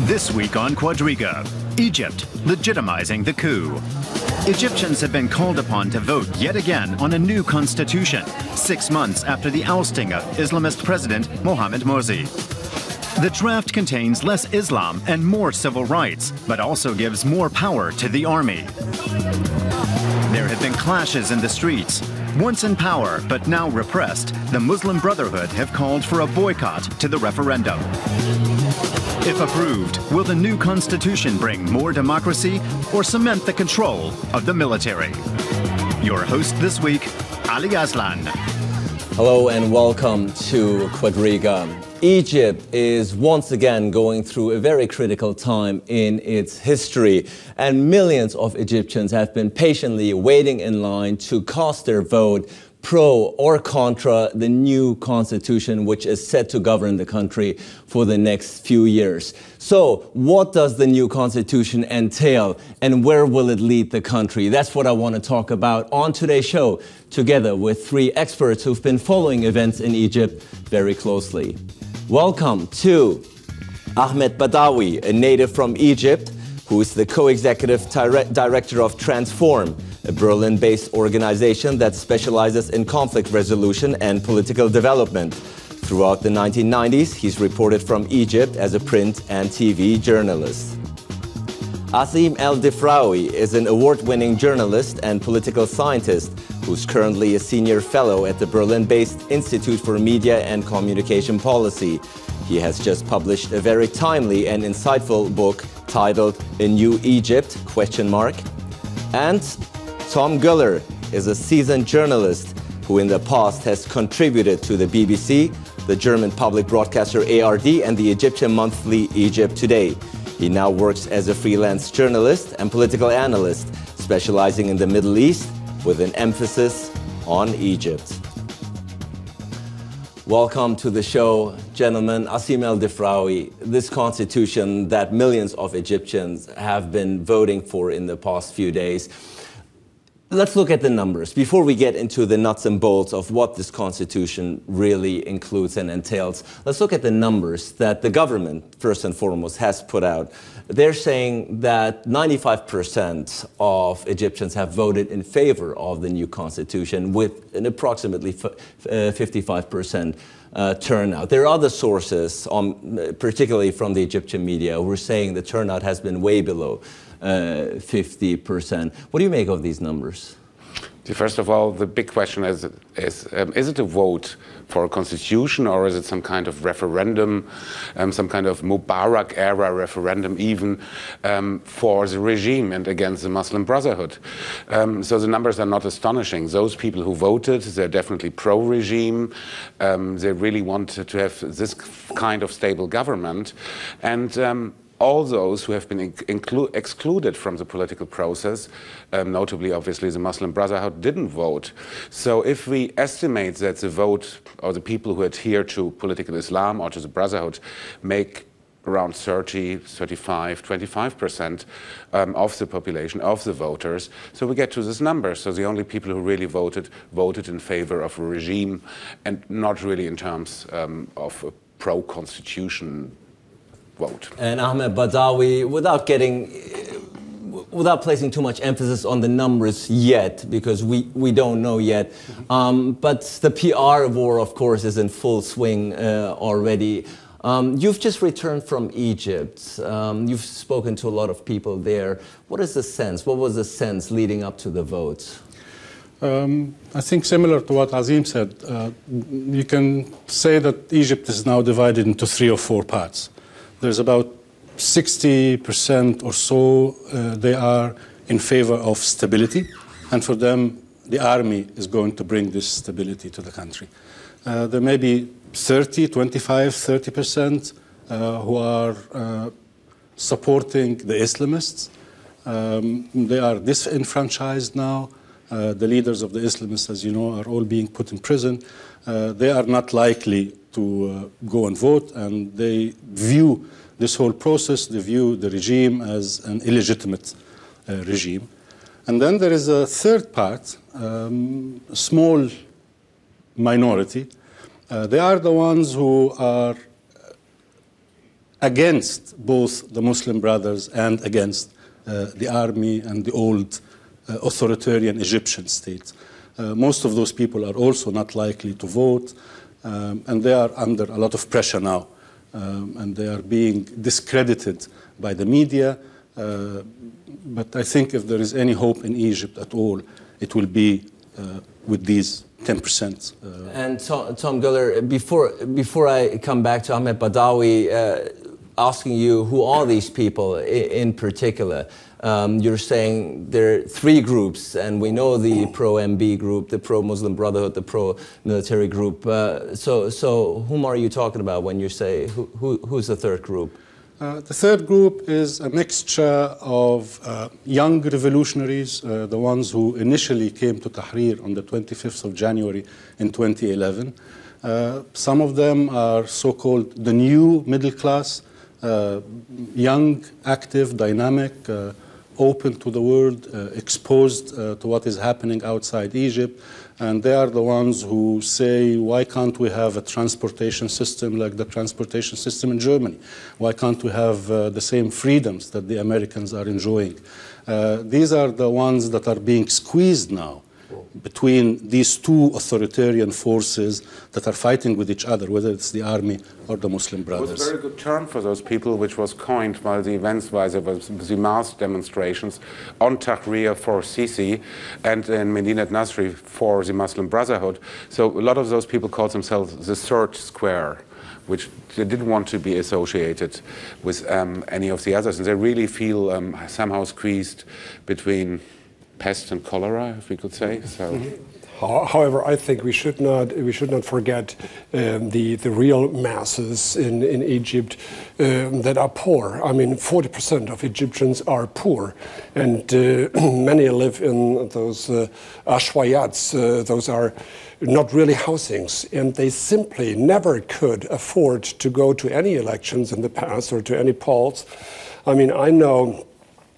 This week on Quadriga, Egypt legitimizing the coup. Egyptians have been called upon to vote yet again on a new constitution, 6 months after the ousting of Islamist President Mohammed Morsi. The draft contains less Islam and more civil rights, but also gives more power to the army. There have been clashes in the streets. Once in power, but now repressed, the Muslim Brotherhood have called for a boycott to the referendum. If approved, will the new constitution bring more democracy or cement the control of the military? Your host this week, Ali Aslan. Hello and welcome to Quadriga. Egypt is once again going through a very critical time in its history, and millions of Egyptians have been patiently waiting in line to cast their vote pro or contra the new constitution, which is set to govern the country for the next few years. So what does the new constitution entail, and where will it lead the country? That's what I want to talk about on today's show, together with 3 experts who've been following events in Egypt very closely. Welcome to Ahmed Badawi, a native from Egypt, who is the co-executive director of Transform, a Berlin-based organization that specializes in conflict resolution and political development. Throughout the 1990s, he's reported from Egypt as a print and TV journalist. Asiem Difraoui is an award-winning journalist and political scientist who's currently a senior fellow at the Berlin-based Institute for Media and Communication Policy. He has just published a very timely and insightful book titled A New Egypt? And Tom Güller is a seasoned journalist who in the past has contributed to the BBC, the German public broadcaster ARD, and the Egyptian monthly Egypt Today. He now works as a freelance journalist and political analyst, specializing in the Middle East with an emphasis on Egypt. Welcome to the show, gentlemen. Asiem Difraoui, this constitution that millions of Egyptians have been voting for in the past few days. Let's look at the numbers before we get into the nuts and bolts of what this constitution really includes and entails. Let's look at the numbers that the government, first and foremost, has put out. They're saying that 95% of Egyptians have voted in favor of the new constitution, with an approximately 55% turnout. There are other sources, particularly from the Egyptian media, who are saying the turnout has been way below 50%. What do you make of these numbers? First of all, the big question is it a vote for a constitution, or is it some kind of referendum, some kind of Mubarak-era referendum even for the regime and against the Muslim Brotherhood? So the numbers are not astonishing. Those people who voted, they're definitely pro-regime. They really want to have this kind of stable government. And all those who have been excluded from the political process, notably, obviously, the Muslim Brotherhood, didn't vote. So if we estimate that the vote, or the people who adhere to political Islam or to the Brotherhood, make around 30, 35, 25% of the population, of the voters, so we get to this number. So the only people who really voted in favor of a regime, and not really in terms of a pro-constitution vote. And Ahmed Badawi, without placing too much emphasis on the numbers yet, because we don't know yet, but the PR war, of course, is in full swing already. You've just returned from Egypt. You've spoken to a lot of people there. What is the sense? What was the sense leading up to the vote? I think similar to what Asiem said, you can say that Egypt is now divided into 3 or 4 parts. There's about 60% or so, they are in favor of stability. And for them, the army is going to bring this stability to the country. There may be 30% who are supporting the Islamists. They are disenfranchised now. The leaders of the Islamists, as you know, are all being put in prison. They are not likely to go and vote, and they view this whole process, they view the regime as an illegitimate regime. And then there is a third part, a small minority. They are the ones who are against both the Muslim Brothers and against the army and the old authoritarian Egyptian state. Most of those people are also not likely to vote, and they are under a lot of pressure now, and they are being discredited by the media. But I think if there is any hope in Egypt at all, it will be with these 10%. And Tom Güller, before I come back to Ahmed Badawi, asking you who are these people in particular. You're saying there are three groups, and we know the pro-MB group, the pro-Muslim Brotherhood, the pro-military group. So whom are you talking about when you say who's the third group? The third group is a mixture of young revolutionaries, the ones who initially came to Tahrir on the 25th of January in 2011. Some of them are so-called the new middle class, young, active, dynamic, open to the world, exposed to what is happening outside Egypt. And they are the ones who say, why can't we have a transportation system like the transportation system in Germany? Why can't we have the same freedoms that the Americans are enjoying? These are the ones that are being squeezed now between these two authoritarian forces that are fighting with each other, whether it's the army or the Muslim Brothers. It was a very good term for those people, which was coined by the events, by the mass demonstrations on Tahrir for Sisi and in Medinat Nasri for the Muslim Brotherhood. So a lot of those people called themselves the third square, which they didn't want to be associated with any of the others. And they really feel somehow squeezed between pest and cholera, if we could say. So. However, I think we should not forget the real masses in Egypt that are poor. I mean, 40% of Egyptians are poor, and many live in those ashwayats. Those are not really housings, and they simply never could afford to go to any elections in the past or to any polls. I mean, I know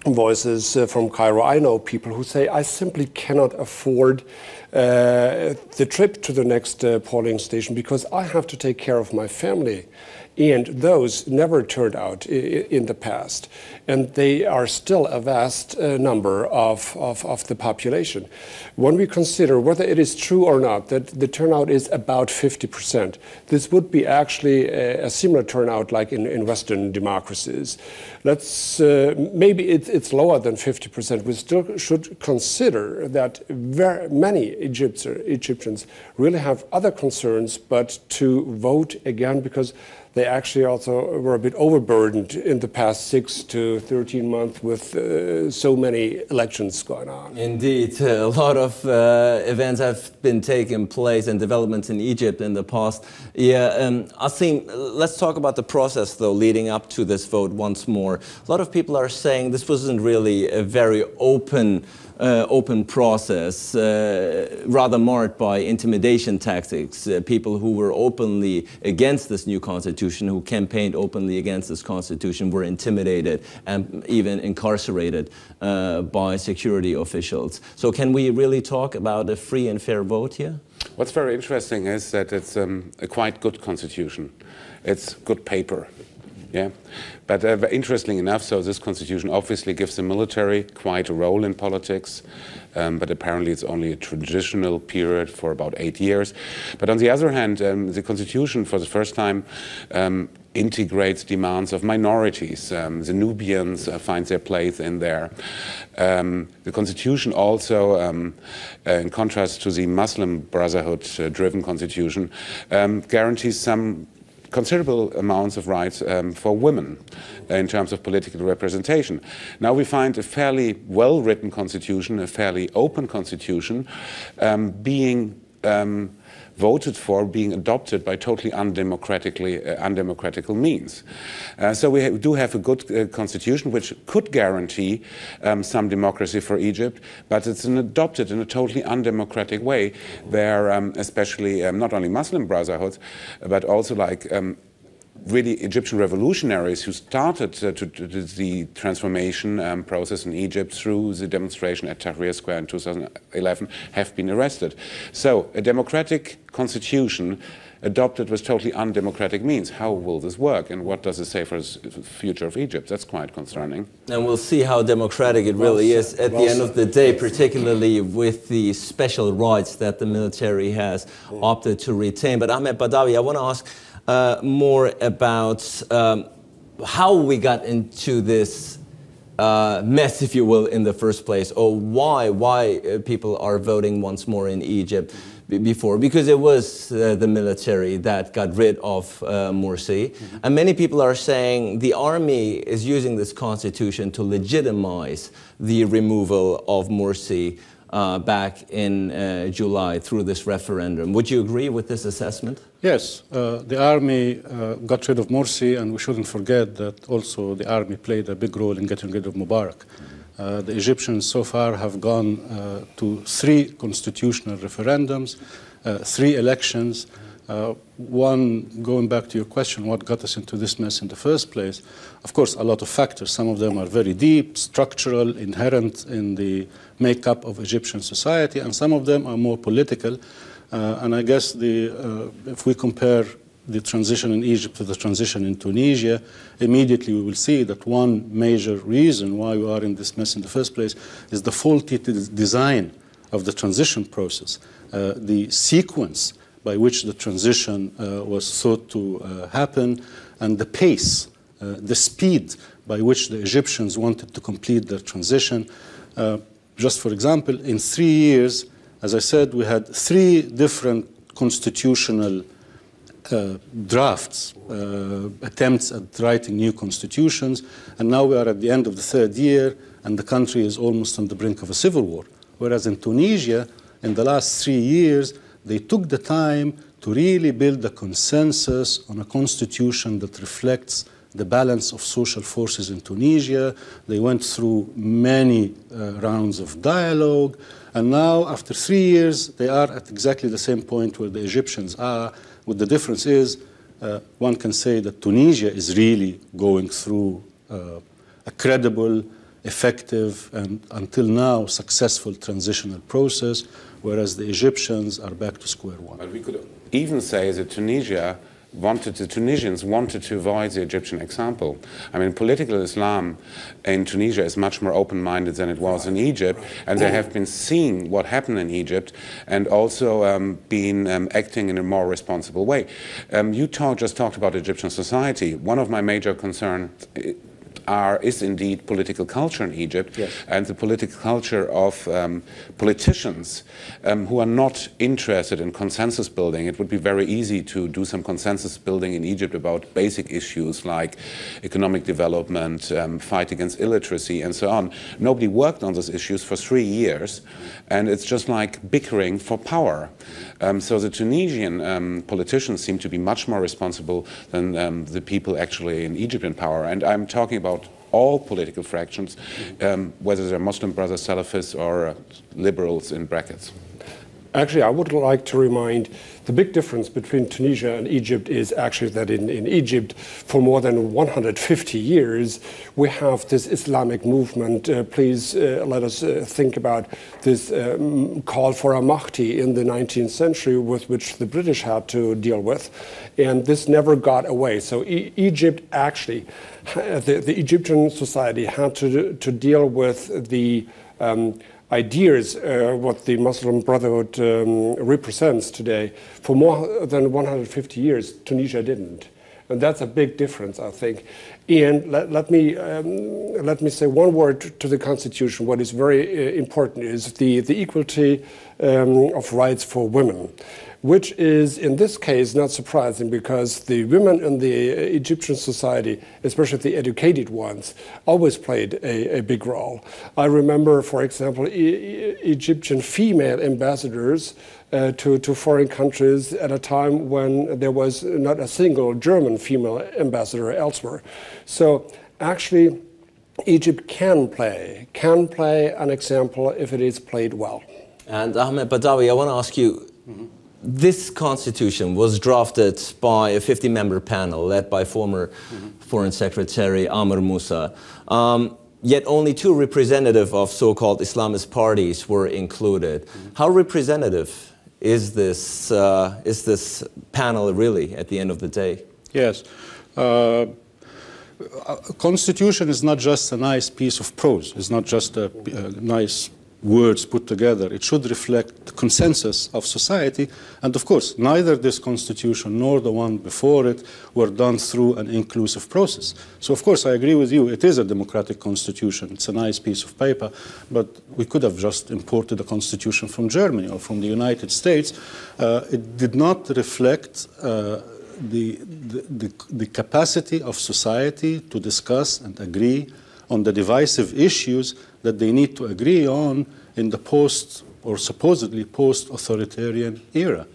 voices from Cairo. I know people who say, I simply cannot afford the trip to the next polling station because I have to take care of my family. And those never turned out in the past. And they are still a vast number of the population. When we consider whether it is true or not that the turnout is about 50%, this would be actually a similar turnout like in Western democracies. Maybe it's lower than 50%. We still should consider that very many Egyptians really have other concerns but to vote again because they actually also were a bit overburdened in the past 6 to 13 months with so many elections going on. Indeed, a lot of events have been taking place and developments in Egypt in the past. Yeah, Asiem, let's talk about the process, though, leading up to this vote once more. A lot of people are saying this wasn't really a very open process, rather marred by intimidation tactics. People who were openly against this new constitution, who campaigned openly against this constitution, were intimidated and even incarcerated by security officials. So can we really talk about a free and fair vote here? What's very interesting is that it's a quite good constitution. It's good paper. Yeah, but interestingly enough, so this constitution obviously gives the military quite a role in politics, but apparently it's only a transitional period for about 8 years. But on the other hand, the constitution for the first time integrates demands of minorities. The Nubians find their place in there. The constitution also, in contrast to the Muslim Brotherhood-driven constitution, guarantees some considerable amounts of rights for women in terms of political representation. Now we find a fairly well-written constitution, a fairly open constitution, being voted for, being adopted by totally undemocratical means. So we do have a good constitution which could guarantee some democracy for Egypt, but it's adopted in a totally undemocratic way where especially not only Muslim Brotherhoods, but also like really Egyptian revolutionaries who started the transformation process in Egypt through the demonstration at Tahrir Square in 2011 have been arrested. So a democratic constitution adopted with totally undemocratic means. How will this work, and what does it say for the future of Egypt? That's quite concerning. And we'll see how democratic it really is at the end of the day, particularly with the special rights that the military has opted to retain. But Ahmed Badawi, I want to ask more about how we got into this mess, if you will, in the first place, or why people are voting once more in Egypt before, because it was the military that got rid of Morsi. And many people are saying the army is using this constitution to legitimize the removal of Morsi back in July through this referendum. Would you agree with this assessment? Yes, the army got rid of Morsi, and we shouldn't forget that also the army played a big role in getting rid of Mubarak. The Egyptians so far have gone to 3 constitutional referendums, 3 elections. One, going back to your question, what got us into this mess in the first place? Of course, a lot of factors. Some of them are very deep, structural, inherent in the makeup of Egyptian society, and some of them are more political. And I guess if we compare the transition in Egypt to the transition in Tunisia, immediately we will see that one major reason why we are in this mess in the first place is the faulty design of the transition process, the sequence by which the transition was thought to happen, and the pace, the speed by which the Egyptians wanted to complete their transition. Just for example, in 3 years, as I said, we had 3 different constitutional drafts, attempts at writing new constitutions, and now we are at the end of the 3rd year, and the country is almost on the brink of a civil war. Whereas in Tunisia, in the last 3 years, they took the time to really build a consensus on a constitution that reflects the balance of social forces in Tunisia. They went through many rounds of dialogue, and now, after 3 years, they are at exactly the same point where the Egyptians are. What the difference is, one can say that Tunisia is really going through a credible, effective, and until now successful transitional process, whereas the Egyptians are back to square one. But we could even say that the Tunisians wanted to avoid the Egyptian example. I mean, political Islam in Tunisia is much more open-minded than it was in Egypt, and they have been seeing what happened in Egypt and also been acting in a more responsible way. You just talked about Egyptian society. One of my major concerns is indeed political culture in Egypt, yes, and the political culture of politicians who are not interested in consensus building. It would be very easy to do some consensus building in Egypt about basic issues like economic development, fight against illiteracy, and so on. Nobody worked on those issues for 3 years, and it's just like bickering for power. So the Tunisian politicians seem to be much more responsible than the people actually in Egypt in power. And I'm talking about all political fractions, whether they're Muslim Brothers, Salafists, or liberals in brackets. Actually, I would like to remind the big difference between Tunisia and Egypt is actually that in Egypt, for more than 150 years, we have this Islamic movement. Please let us think about this call for a Mahdi in the 19th century, with which the British had to deal with. And this never got away. So Egypt actually, the Egyptian society had to deal with the ideas, what the Muslim Brotherhood represents today. For more than 150 years, Tunisia didn't. And that's a big difference, I think. And let me say one word to the Constitution. What is very important is the equality of rights for women, which is, in this case, not surprising, because the women in the Egyptian society, especially the educated ones, always played a big role. I remember, for example, Egyptian female ambassadors to foreign countries at a time when there was not a single German female ambassador elsewhere. So actually, Egypt can play an example if it is played well. And Ahmed Badawi, I want to ask you, this constitution was drafted by a 50-member panel led by former Foreign Secretary Amr Moussa. Yet only 2 representatives of so-called Islamist parties were included. How representative is this panel really at the end of the day? Yes. A constitution is not just a nice piece of prose. It's not just a nice words put together. It should reflect the consensus of society. And of course, neither this constitution nor the one before it were done through an inclusive process. So of course, I agree with you. It is a democratic constitution. It's a nice piece of paper. But we could have just imported a constitution from Germany or from the United States. It did not reflect the capacity of society to discuss and agree on the divisive issues that they need to agree on in the post or supposedly post-authoritarian era.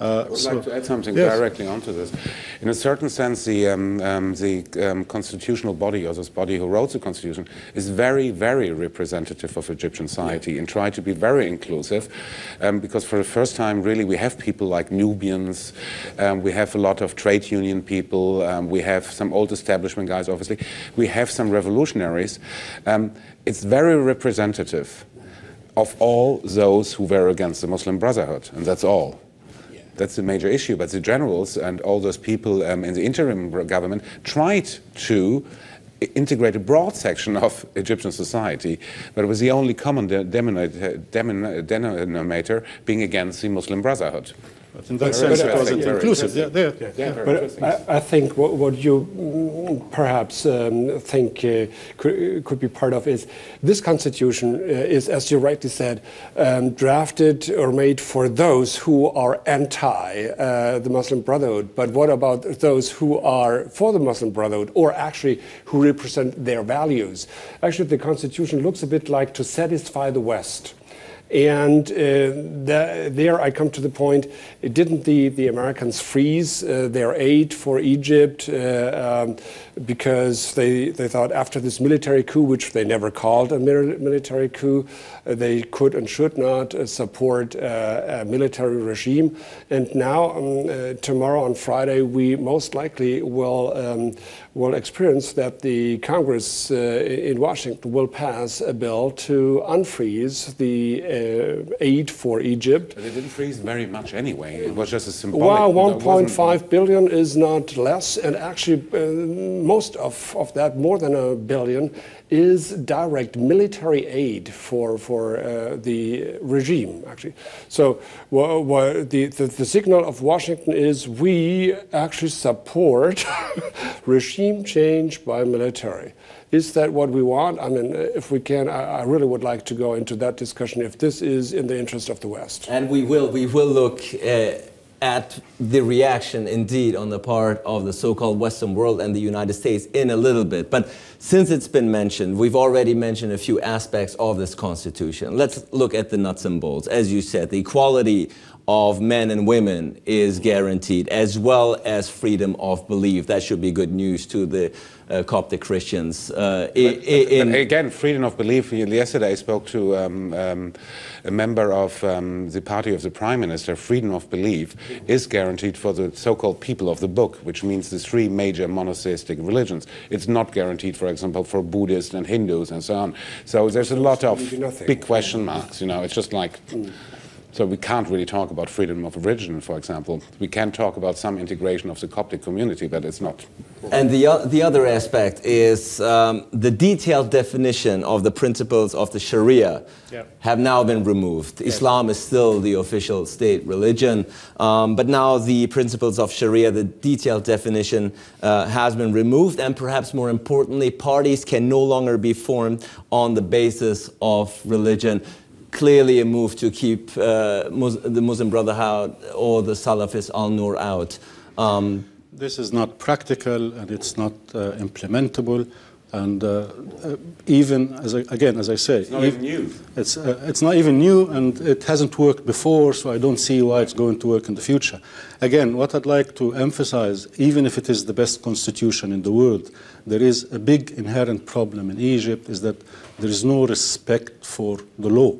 I would like to add something directly onto this. In a certain sense, the constitutional body, or this body who wrote the constitution, is very, very representative of Egyptian society and tried to be very inclusive, because for the first time, really, we have people like Nubians, we have a lot of trade union people, we have some old establishment guys, obviously, we have some revolutionaries. It's very representative of all those who were against the Muslim Brotherhood, and that's all. That's the major issue. But the generals and all those people in the interim government tried to integrate a broad section of Egyptian society, but it was the only common denominator being against the Muslim Brotherhood. But in that sense, it wasn't inclusive. But I think what you perhaps think could be part of is this constitution is, as you rightly said, drafted or made for those who are anti the Muslim Brotherhood. But what about those who are for the Muslim Brotherhood, or actually who represent their values? Actually, the constitution looks a bit like to satisfy the West. And there I come to the point, didn't the Americans freeze their aid for Egypt because they thought after this military coup, which they never called a military coup, they could and should not support a military regime. And now, tomorrow on Friday, we most likely will experience that the Congress in Washington will pass a bill to unfreeze the aid for Egypt. But it didn't freeze very much anyway. It was just a symbolic. Well, 1.5 billion is not less, and actually most of that, more than $1 billion, is direct military aid for the regime, actually. So the signal of Washington is we actually support regime change by military. Is that what we want? I mean, if we can, I really would like to go into that discussion if this is in the interest of the West. And we will look at the reaction, indeed, on the part of the so-called Western world and the United States in a little bit. But since it's been mentioned, we've already mentioned a few aspects of this constitution. Let's look at the nuts and bolts. As you said, the equality of men and women is guaranteed, as well as freedom of belief. That should be good news to the Coptic Christians. Again, freedom of belief. Yesterday I spoke to a member of the party of the Prime Minister. Freedom of belief is guaranteed for the so-called people of the book, which means the three major monotheistic religions. It's not guaranteed, for example, for Buddhists and Hindus and so on. So there's a lot of big question marks. You know, it's just like... So we can't really talk about freedom of religion, for example. We can talk about some integration of the Coptic community, but it's not. And the other aspect is the detailed definition of the principles of the Sharia have now been removed. Islam is still the official state religion, but now the principles of Sharia, the detailed definition has been removed, and perhaps more importantly, parties can no longer be formed on the basis of religion. Clearly a move to keep the Muslim Brotherhood or the Salafist al-Nur out. This is not practical, and it's not implementable, and even as I say, it's not even new. It's not even new, and it hasn't worked before. So I don't see why it's going to work in the future. Again, what I'd like to emphasize, even if it is the best constitution in the world, there is a big inherent problem in Egypt: is that there is no respect for the law.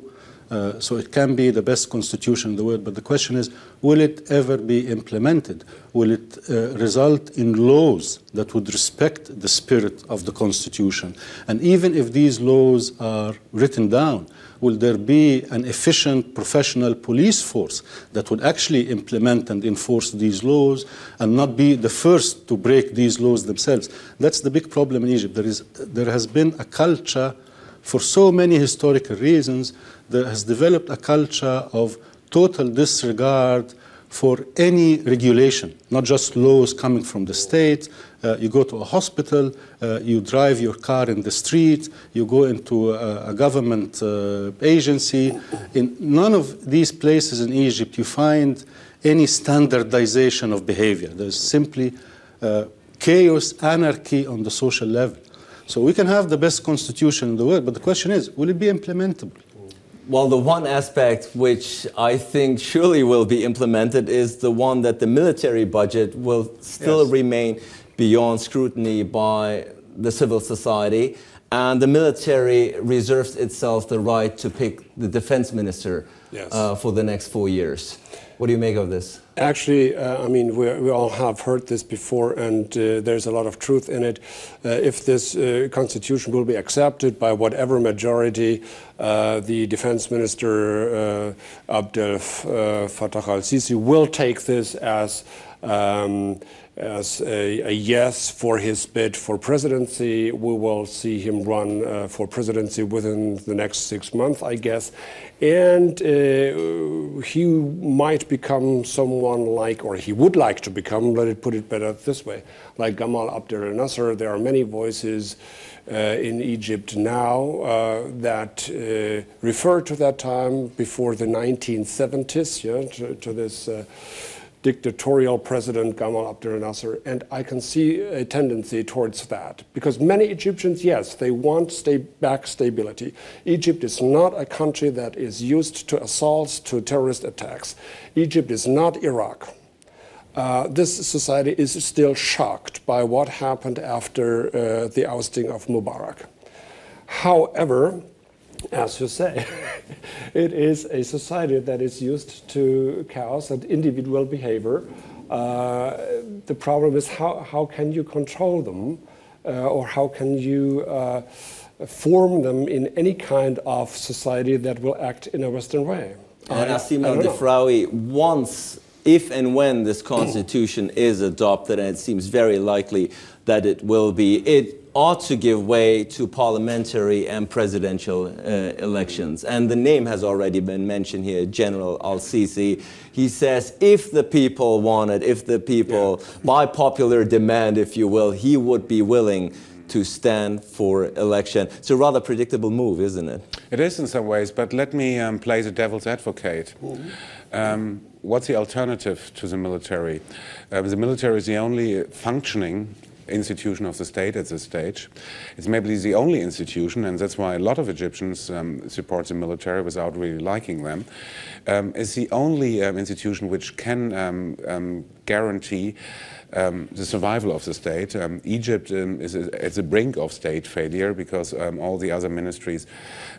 So it can be the best constitution in the world, but the question is, will it ever be implemented? Will it result in laws that would respect the spirit of the constitution? And even if these laws are written down, will there be an efficient professional police force that would actually implement and enforce these laws and not be the first to break these laws themselves? That's the big problem in Egypt. There has been a culture, for so many historical reasons, there has developed a culture of total disregard for any regulation, not just laws coming from the state. You go to a hospital, you drive your car in the street, you go into a government agency. In none of these places in Egypt you find any standardization of behavior. There's simply chaos, anarchy on the social level. So we can have the best constitution in the world, but the question is, will it be implementable? Well, the one aspect which I think surely will be implemented is the one that the military budget will still remain beyond scrutiny by the civil society, and the military reserves itself the right to pick the defense minister for the next 4 years. What do you make of this? Actually, I mean, we all have heard this before, and there's a lot of truth in it. If this constitution will be accepted by whatever majority, the defense minister, Abdel Fattah al-Sisi, will take this as a yes for his bid for presidency. We will see him run for presidency within the next 6 months, I guess. And he might become someone like, or he would like to become, let it put it better this way, like Gamal Abdel Nasser. There are many voices in Egypt now that refer to that time before the 1970s, to this dictatorial president Gamal Abdel Nasser, and I can see a tendency towards that. Because many Egyptians, yes, they want back stability. Egypt is not a country that is used to assaults, to terrorist attacks. Egypt is not Iraq. This society is still shocked by what happened after the ousting of Mubarak. However, as you say, it is a society that is used to chaos and individual behavior. The problem is how can you control them, or how can you form them in any kind of society that will act in a Western way? And Asiem and Difraoui, once, if and when this constitution is adopted, and it seems very likely that it will be, it ought to give way to parliamentary and presidential elections. And the name has already been mentioned here, General al-Sissi. He says if the people want it, if the people, by popular demand, if you will, he would be willing to stand for election. It's a rather predictable move, isn't it? It is in some ways, but let me play the devil's advocate. What's the alternative to the military? The military is the only functioning institution of the state at this stage. It's maybe the only institution, and that's why a lot of Egyptians support the military without really liking them. It's the only institution which can guarantee the survival of the state. Egypt is at the brink of state failure because all the other ministries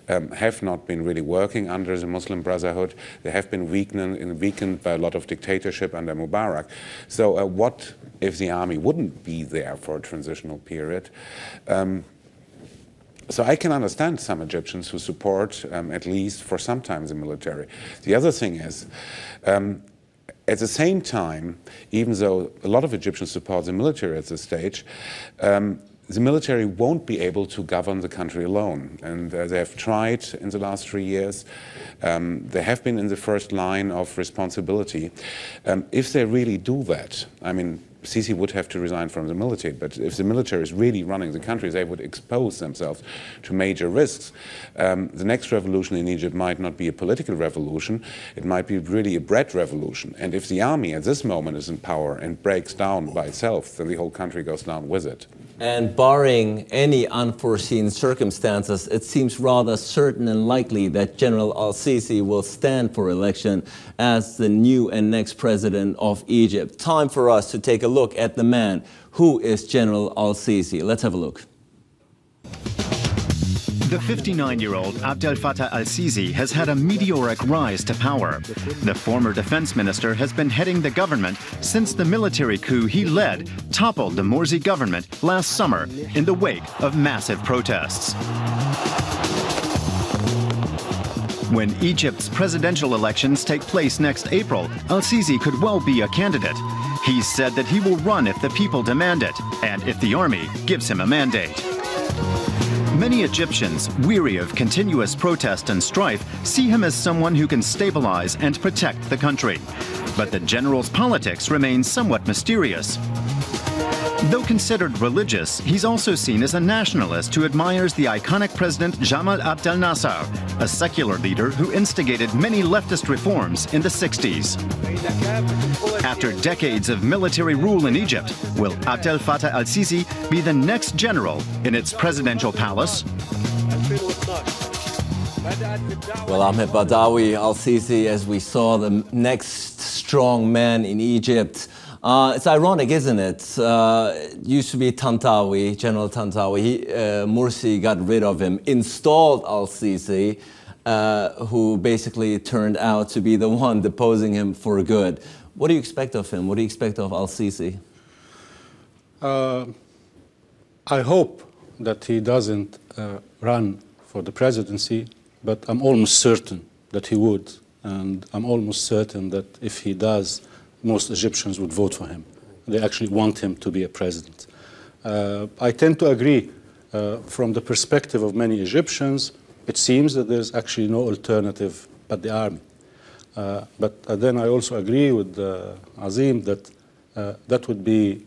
have not been really working under the Muslim Brotherhood. They have been weakened by a lot of dictatorship under Mubarak. So what if the army wouldn't be there for a transitional period? So I can understand some Egyptians who support, at least for some time, the military. The other thing is, at the same time, even though a lot of Egyptians support the military at this stage, the military won't be able to govern the country alone. And they have tried in the last 3 years. They have been in the first line of responsibility. If they really do that, I mean, Sisi would have to resign from the military, but if the military is really running the country, they would expose themselves to major risks. The next revolution in Egypt might not be a political revolution, it might be really a bread revolution. And if the army at this moment is in power and breaks down by itself, then the whole country goes down with it. And barring any unforeseen circumstances, it seems rather certain and likely that General al-Sisi will stand for election as the new and next president of Egypt. Time for us to take a look at the man who is General al-Sisi. Let's have a look. The 59-year-old Abdel Fattah al-Sisi has had a meteoric rise to power. The former defense minister has been heading the government since the military coup he led toppled the Morsi government last summer in the wake of massive protests. When Egypt's presidential elections take place next April, al-Sisi could well be a candidate. He's said that he will run if the people demand it, and if the army gives him a mandate. Many Egyptians, weary of continuous protest and strife, see him as someone who can stabilize and protect the country. But the general's politics remain somewhat mysterious. Though considered religious, he's also seen as a nationalist who admires the iconic president Jamal Abdel Nasser, a secular leader who instigated many leftist reforms in the 60s. After decades of military rule in Egypt, will Abdel Fattah al-Sisi be the next general in its presidential palace? Well, Ahmed Badawi, al-Sisi, as we saw, the next strong man in Egypt. It's ironic, isn't it? Used to be Tantawi, General Tantawi. Morsi got rid of him, installed al-Sisi, who basically turned out to be the one deposing him for good. What do you expect of him? What do you expect of al-Sisi? I hope that he doesn't run for the presidency, but I'm almost certain that he would. And I'm almost certain that if he does, most Egyptians would vote for him. They actually want him to be a president. I tend to agree from the perspective of many Egyptians. It seems that there's actually no alternative but the army. But then I also agree with Asiem that that would be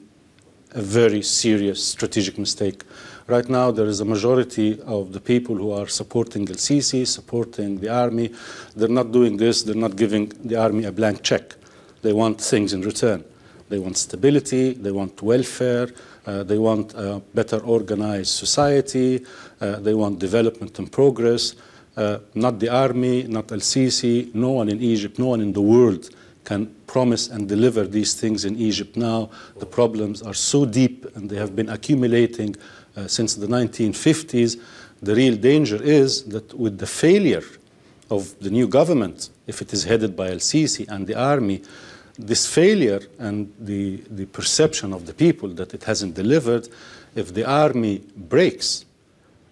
a very serious strategic mistake. Right now, there is a majority of the people who are supporting al-Sisi, supporting the army. They're not doing this. They're not giving the army a blank check. They want things in return. They want stability, they want welfare, they want a better organized society, they want development and progress. Not the army, not al-Sisi, no one in Egypt, no one in the world can promise and deliver these things in Egypt now. The problems are so deep and they have been accumulating since the 1950s. The real danger is that with the failure of the new government, if it is headed by al-Sisi and the army, this failure and the perception of the people that it hasn't delivered, if the army breaks,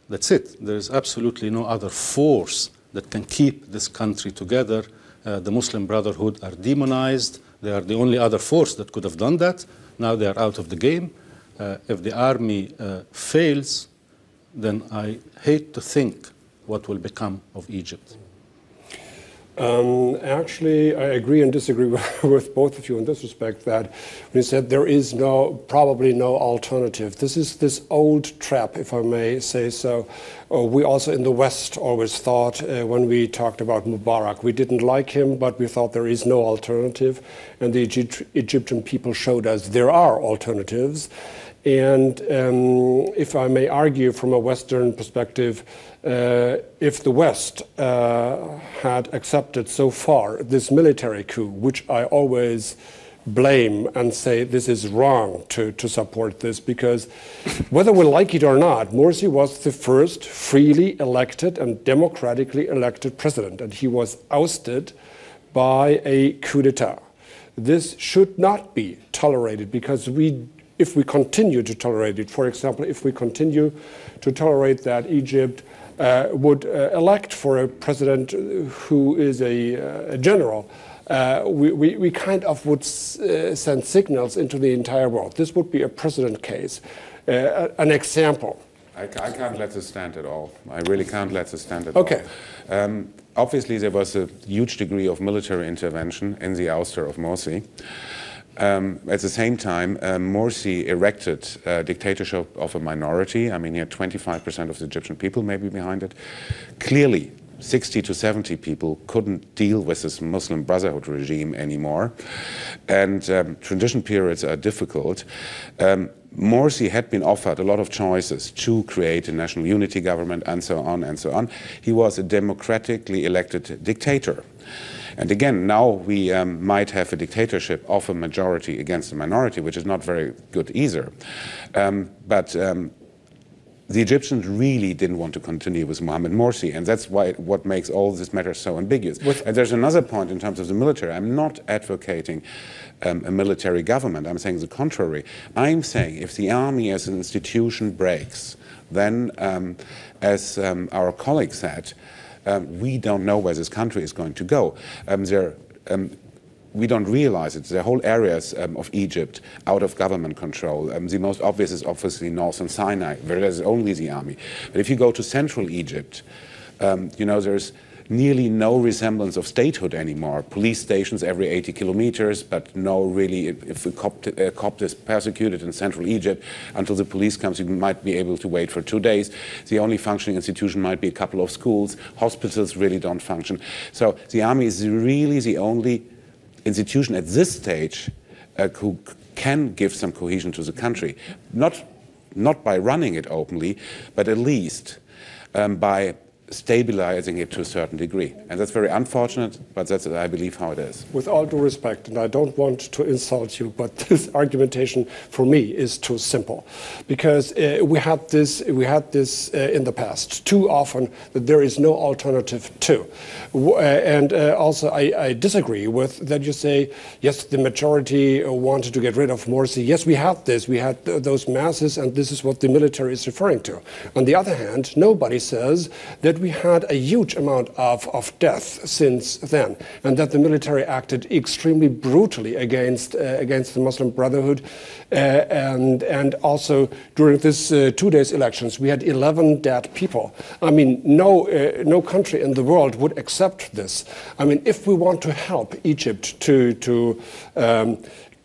that's it. There is absolutely no other force that can keep this country together. The Muslim Brotherhood are demonized. They are the only other force that could have done that. Now they are out of the game. If the army fails, then I hate to think what will become of Egypt. Actually, I agree and disagree with both of you in this respect, that when you said there is probably no alternative. This is this old trap, if I may say so. We also in the West always thought, when we talked about Mubarak, we didn't like him, but we thought there is no alternative. And the Egyptian people showed us there are alternatives. And if I may argue from a Western perspective, if the West had accepted so far this military coup, which I always blame and say this is wrong to support this, because whether we like it or not, Morsi was the first freely elected and democratically elected president, and he was ousted by a coup d'etat. This should not be tolerated, because if we continue to tolerate it, for example, if we continue to tolerate that Egypt would elect for a president who is a general, we kind of would send signals into the entire world. This would be a precedent case. An example. I can't let this stand at all. I really can't let this stand at all. Okay. Obviously, there was a huge degree of military intervention in the ouster of Morsi. At the same time, Morsi erected a dictatorship of a minority. I mean, he had 25% of the Egyptian people maybe behind it. Clearly, 60 to 70 people couldn't deal with this Muslim Brotherhood regime anymore. And transition periods are difficult. Morsi had been offered a lot of choices to create a national unity government and so on and so on. He was a democratically elected dictator. And again, now we might have a dictatorship of a majority against a minority, which is not very good either. But the Egyptians really didn't want to continue with Mohammed Morsi, and that's what makes all this matter so ambiguous. And there's another point in terms of the military. I'm not advocating a military government. I'm saying the contrary. I'm saying if the army as an institution breaks, then, as our colleague said, we don't know where this country is going to go. We don't realize it. There are whole areas of Egypt out of government control. The most obvious is obviously northern Sinai, where there's only the army. But if you go to central Egypt, there's nearly no resemblance of statehood anymore. Police stations every 80 kilometers, but no really, if a Copt is persecuted in central Egypt, until the police comes, you might be able to wait for 2 days. The only functioning institution might be a couple of schools. Hospitals really don't function. So the army is really the only institution at this stage who can give some cohesion to the country. Not by running it openly, but at least by stabilizing it to a certain degree. And that's very unfortunate, but that's, I believe, how it is. With all due respect, and I don't want to insult you, but this argumentation for me is too simple. Because we had this in the past, too often, that there is no alternative to. And also, I disagree with that you say, yes, the majority wanted to get rid of Morsi. Yes, we had this. We had those masses, and this is what the military is referring to. On the other hand, nobody says that we had a huge amount of death since then, and that the military acted extremely brutally against the Muslim Brotherhood, and also during this 2 days elections, we had 11 dead people. I mean, no country in the world would accept this. I mean, if we want to help Egypt to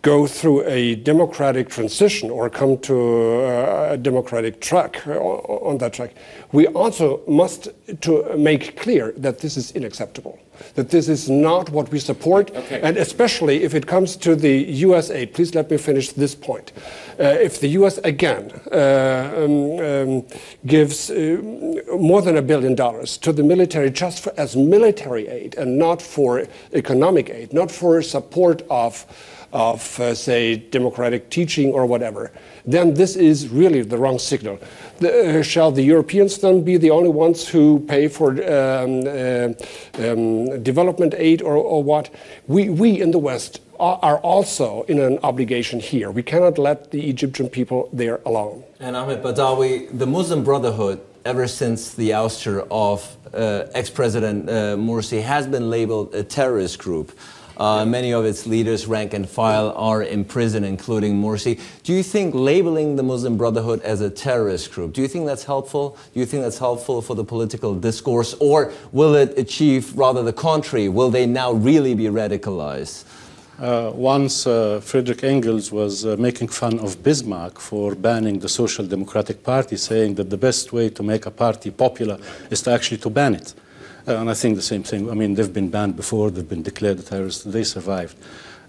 go through a democratic transition or come to a democratic track, on that track, we also must to make clear that this is unacceptable, that this is not what we support, and especially if it comes to the US aid. Please let me finish this point. If the US again gives more than $1 billion to the military just as military aid and not for economic aid, not for support of say, democratic teaching or whatever, then this is really the wrong signal. Shall the Europeans then be the only ones who pay for development aid or what? We in the West are also in an obligation here. We cannot let the Egyptian people there alone. And Ahmed Badawi, the Muslim Brotherhood, ever since the ouster of ex-President Morsi, has been labeled a terrorist group. Many of its leaders, rank and file, are in prison, including Morsi. Do you think labeling the Muslim Brotherhood as a terrorist group, do you think that's helpful? Do you think that's helpful for the political discourse? Or will it achieve rather the contrary? Will they now really be radicalized? Once Friedrich Engels was making fun of Bismarck for banning the Social Democratic Party, saying that the best way to make a party popular is to actually ban it. And I think the same thing. I mean, they've been banned before, they've been declared terrorists, they survived.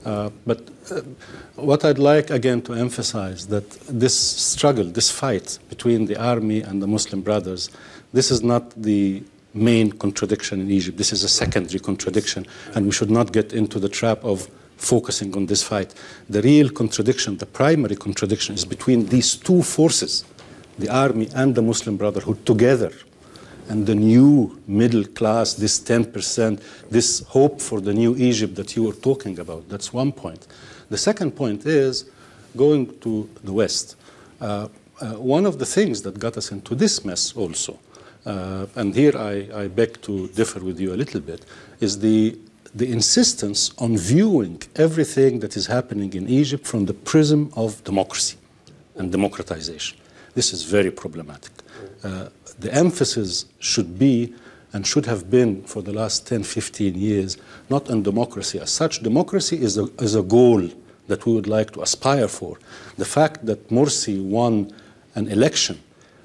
But what I'd like again to emphasize that this struggle, this fight between the army and the Muslim Brothers, this is not the main contradiction in Egypt. This is a secondary contradiction, and we should not get into the trap of focusing on this fight. The real contradiction, the primary contradiction, is between these two forces, the army and the Muslim Brotherhood together, and the new middle class, this 10%, this hope for the new Egypt that you were talking about. That's one point. The second point is going to the West. One of the things that got us into this mess also, and here I beg to differ with you a little bit, is the insistence on viewing everything that is happening in Egypt from the prism of democracy and democratization. This is very problematic. The emphasis should be and should have been for the last 10, 15 years, not on democracy as such. Democracy is a goal that we would like to aspire for. The fact that Morsi won an election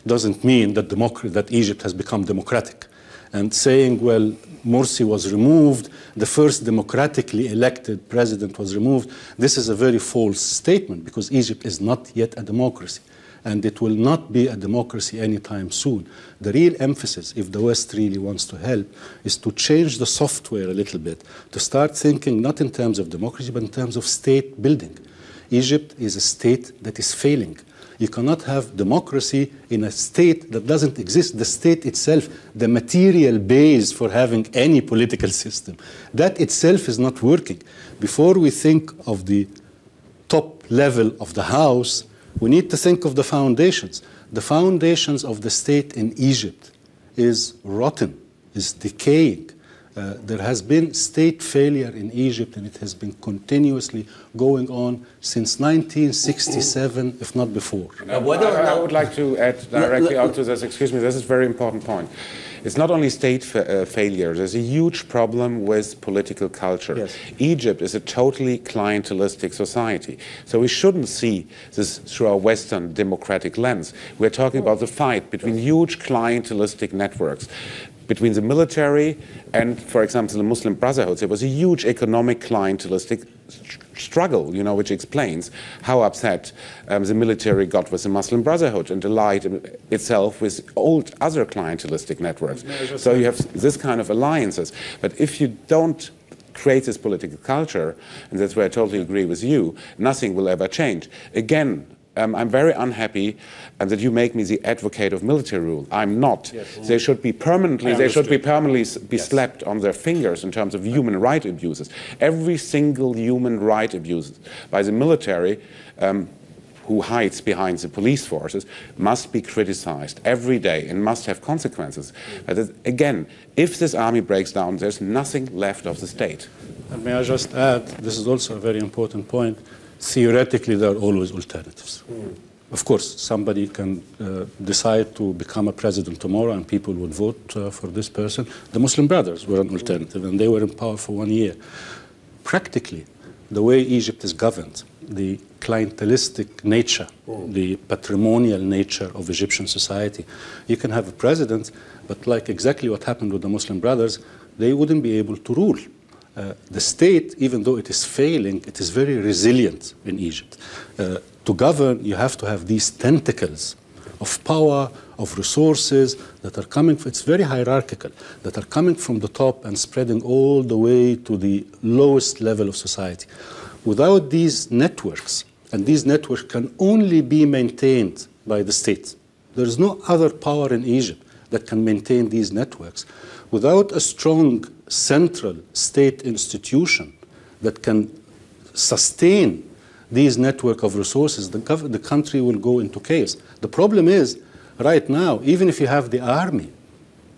doesn't mean that that Egypt has become democratic. And saying, well, Morsi was removed, the first democratically elected president was removed, this is a very false statement, because Egypt is not yet a democracy. And it will not be a democracy anytime soon. The real emphasis, if the West really wants to help, is to change the software a little bit, to start thinking not in terms of democracy, but in terms of state building. Egypt is a state that is failing. You cannot have democracy in a state that doesn't exist. The state itself, the material base for having any political system, that itself is not working. Before we think of the top level of the house, we need to think of the foundations. The foundations of the state in Egypt is rotten, is decaying. There has been state failure in Egypt, and it has been continuously going on since 1967, if not before. I would like to add directly onto this. Excuse me, this is a very important point. It's not only state failure, there's a huge problem with political culture. Yes. Egypt is a totally clientelistic society. So we shouldn't see this through our Western democratic lens. We're talking about the fight between huge clientelistic networks. Between the military and, for example, the Muslim Brotherhood, there was a huge economic clientelistic struggle, you know, which explains how upset the military got with the Muslim Brotherhood and allied itself with old other clientelistic networks. So you have this kind of alliances. But if you don't create this political culture, and that's where I totally agree with you, nothing will ever change. Again, I'm very unhappy that you make me the advocate of military rule. I'm not. Yes. They should be permanently. They should be permanently slapped on their fingers in terms of human right abuses. Every single human right abuse by the military, who hides behind the police forces, must be criticized every day and must have consequences. But again, if this army breaks down, there's nothing left of the state. And may I just add, this is also a very important point. Theoretically, there are always alternatives. Of course, somebody can decide to become a president tomorrow and people would vote for this person. The Muslim Brothers were an alternative and they were in power for 1 year. Practically, the way Egypt is governed, the clientelistic nature, the patrimonial nature of Egyptian society, you can have a president, but like exactly what happened with the Muslim Brothers, they wouldn't be able to rule. The state, even though it is failing, it is very resilient in Egypt. To govern, you have to have these tentacles of power, of resources that are coming, it's very hierarchical, that are coming from the top and spreading all the way to the lowest level of society. Without these networks, and these networks can only be maintained by the state. There is no other power in Egypt that can maintain these networks. Without a strong central state institution that can sustain these network of resources, the country will go into chaos. The problem is, right now, even if you have the army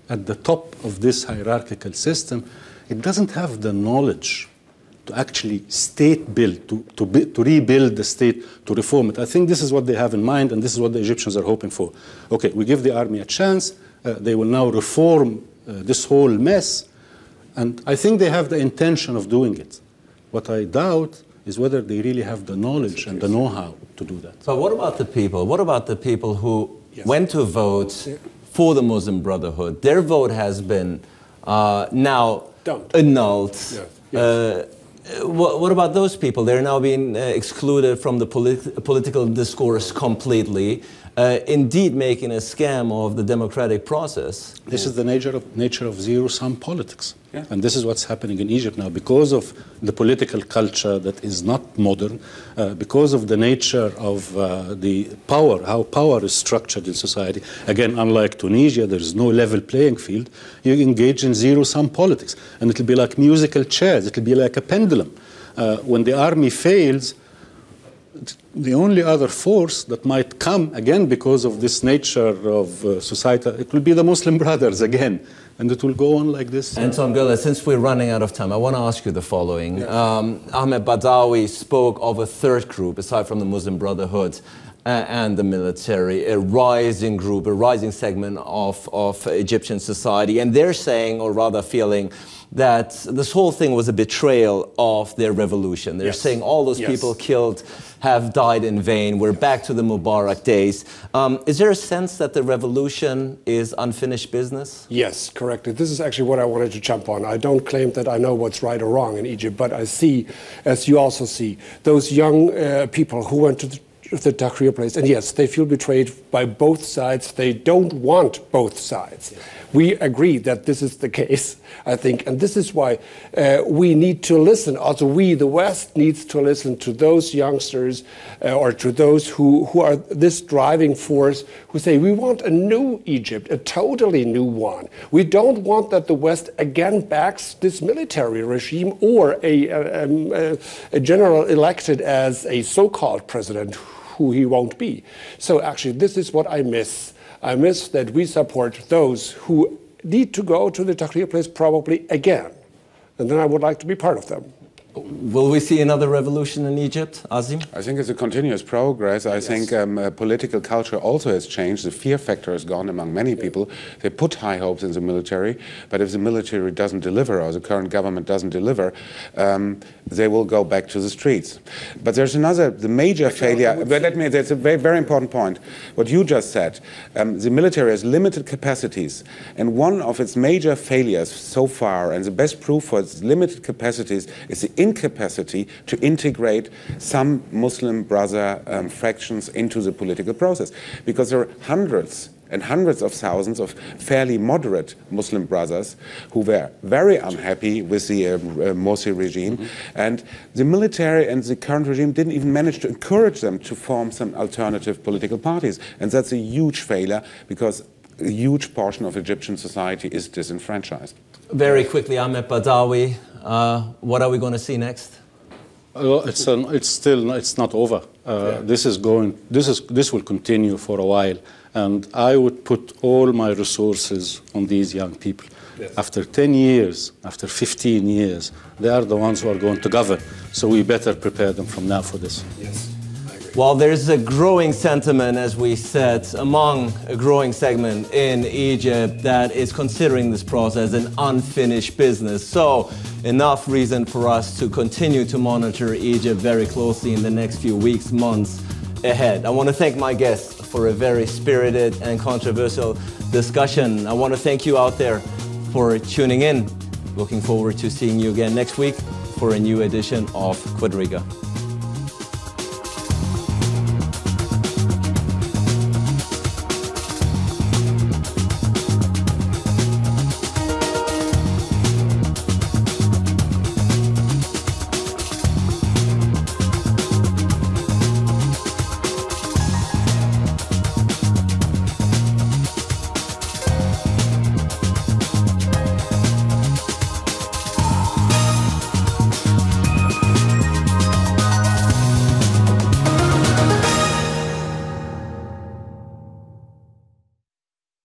at the top of this hierarchical system, it doesn't have the knowledge to actually state build, to rebuild the state, to reform it. I think this is what they have in mind, and this is what the Egyptians are hoping for. Okay, we give the army a chance, they will now reform this whole mess, and I think they have the intention of doing it. What I doubt is whether they really have the knowledge and the know-how to do that. So what about the people? What about the people who went to vote for the Muslim Brotherhood? Their vote has been now annulled. What about those people? They're now being excluded from the political discourse completely, indeed making a scam of the democratic process. This is the nature of zero-sum politics. Yeah. And this is what's happening in Egypt now. Because of the political culture that is not modern, because of the nature of the power, how power is structured in society. Again, unlike Tunisia, there is no level playing field. You engage in zero-sum politics. And it'll be like musical chairs. It'll be like a pendulum. When the army fails, the only other force that might come, again, because of this nature of society, it will be the Muslim Brothers again. And it will go on like this. Anton Güler, since we're running out of time, I want to ask you the following. Yes. Ahmed Badawi spoke of a third group, aside from the Muslim Brotherhood and the military, a rising group, a rising segment of Egyptian society. And they're saying, or rather feeling, that this whole thing was a betrayal of their revolution. They're saying all those people killed have died in vain. We're back to the Mubarak days. Is there a sense that the revolution is unfinished business? Yes, correct. This is actually what I wanted to jump on. I don't claim that I know what's right or wrong in Egypt, but I see, as you also see, those young people who went to the the Tahrir place. And yes, they feel betrayed by both sides. They don't want both sides. Yeah. We agree that this is the case, I think, and this is why we need to listen. Also, we, the West, needs to listen to those youngsters or to those who are this driving force, who say, we want a new Egypt, a totally new one. We don't want that the West again backs this military regime or a general elected as a so-called president, who he won't be. So actually, this is what I miss. I miss that we support those who need to go to the Tahrir place probably again. And then I would like to be part of them. Will we see another revolution in Egypt, Asiem? I think it's a continuous progress. I think political culture also has changed. The fear factor is gone among many people. They put high hopes in the military, but if the military doesn't deliver or the current government doesn't deliver, they will go back to the streets. But there's the major failure. But let me, that's a very, very important point. What you just said, the military has limited capacities, and one of its major failures so far, and the best proof for its limited capacities, is the incapacity to integrate some Muslim brother fractions into the political process. Because there are hundreds and hundreds of thousands of fairly moderate Muslim brothers who were very unhappy with the Morsi regime. And the military and the current regime didn't even manage to encourage them to form some alternative political parties. And that's a huge failure, because a huge portion of Egyptian society is disenfranchised. Very quickly, Ahmed Badawi, what are we going to see next? Well, it's not over. This will continue for a while, and I would put all my resources on these young people. Yes. After 10 years, after 15 years, they are the ones who are going to govern. So we better prepare them from now for this. Yes. Well, there's a growing sentiment, as we said, among a growing segment in Egypt that is considering this process an unfinished business. So, enough reason for us to continue to monitor Egypt very closely in the next few weeks, months ahead. I want to thank my guests for a very spirited and controversial discussion. I want to thank you out there for tuning in. Looking forward to seeing you again next week for a new edition of Quadriga.